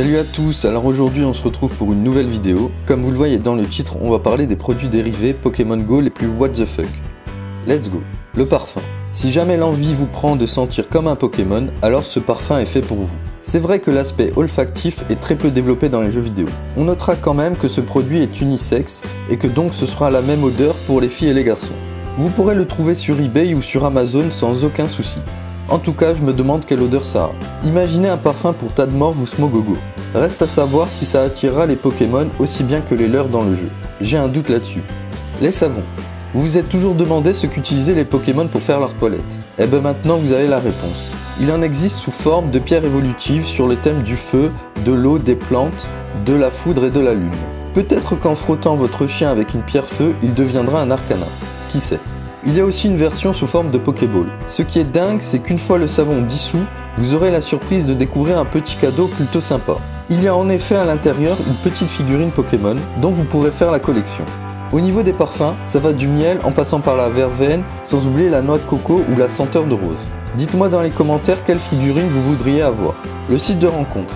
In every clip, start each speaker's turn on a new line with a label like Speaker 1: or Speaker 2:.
Speaker 1: Salut à tous, alors aujourd'hui on se retrouve pour une nouvelle vidéo. Comme vous le voyez dans le titre, on va parler des produits dérivés Pokémon Go les plus what the fuck. Let's go. Le parfum. Si jamais l'envie vous prend de sentir comme un Pokémon, alors ce parfum est fait pour vous. C'est vrai que l'aspect olfactif est très peu développé dans les jeux vidéo. On notera quand même que ce produit est unisexe et que donc ce sera la même odeur pour les filles et les garçons. Vous pourrez le trouver sur eBay ou sur Amazon sans aucun souci. En tout cas, je me demande quelle odeur ça a. Imaginez un parfum pour Tadmorph ou Smogogo. Reste à savoir si ça attirera les Pokémon aussi bien que les leurs dans le jeu. J'ai un doute là-dessus. Les savons. Vous vous êtes toujours demandé ce qu'utilisaient les Pokémon pour faire leur toilette. Eh ben maintenant vous avez la réponse. Il en existe sous forme de pierres évolutives sur le thème du feu, de l'eau, des plantes, de la foudre et de la lune. Peut-être qu'en frottant votre chien avec une pierre feu, il deviendra un Arcanin. Qui sait? Il y a aussi une version sous forme de Pokéball. Ce qui est dingue, c'est qu'une fois le savon dissous, vous aurez la surprise de découvrir un petit cadeau plutôt sympa. Il y a en effet à l'intérieur une petite figurine Pokémon dont vous pourrez faire la collection. Au niveau des parfums, ça va du miel en passant par la verveine, sans oublier la noix de coco ou la senteur de rose. Dites-moi dans les commentaires quelle figurine vous voudriez avoir. Le site de rencontre.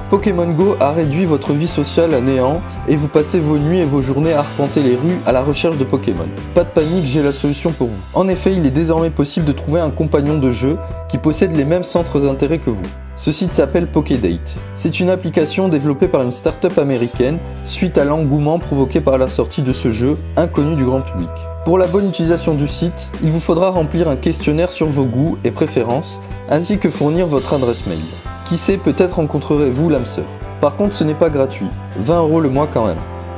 Speaker 1: Pokémon Go a réduit votre vie sociale à néant et vous passez vos nuits et vos journées à arpenter les rues à la recherche de Pokémon. Pas de panique, j'ai la solution pour vous. En effet, il est désormais possible de trouver un compagnon de jeu qui possède les mêmes centres d'intérêt que vous. Ce site s'appelle Pokédate. C'est une application développée par une start-up américaine suite à l'engouement provoqué par la sortie de ce jeu inconnu du grand public. Pour la bonne utilisation du site, il vous faudra remplir un questionnaire sur vos goûts et préférences ainsi que fournir votre adresse mail. Qui sait, peut-être rencontrerez-vous l'âme sœur. Par contre, ce n'est pas gratuit. 20 € le mois quand même.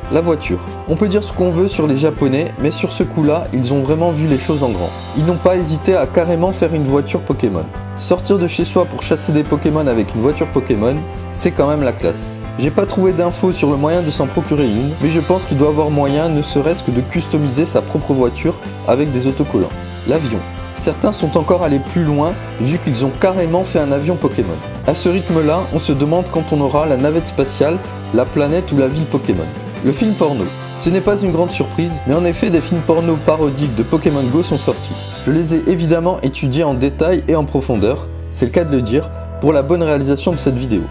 Speaker 1: La voiture. On peut dire ce qu'on veut sur les Japonais, mais sur ce coup-là, ils ont vraiment vu les choses en grand. Ils n'ont pas hésité à carrément faire une voiture Pokémon. Sortir de chez soi pour chasser des Pokémon avec une voiture Pokémon, c'est quand même la classe. J'ai pas trouvé d'infos sur le moyen de s'en procurer une, mais je pense qu'il doit avoir moyen ne serait-ce que de customiser sa propre voiture avec des autocollants. L'avion. Certains sont encore allés plus loin vu qu'ils ont carrément fait un avion Pokémon. À ce rythme-là, on se demande quand on aura la navette spatiale, la planète ou la ville Pokémon. Le film porno. Ce n'est pas une grande surprise, mais en effet des films porno parodiques de Pokémon Go sont sortis. Je les ai évidemment étudiés en détail et en profondeur, c'est le cas de le dire, pour la bonne réalisation de cette vidéo.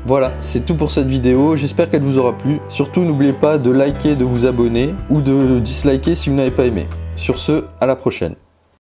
Speaker 1: Voilà, c'est tout pour cette vidéo, j'espère qu'elle vous aura plu. Surtout n'oubliez pas de liker, de vous abonner ou de disliker si vous n'avez pas aimé. Sur ce, à la prochaine.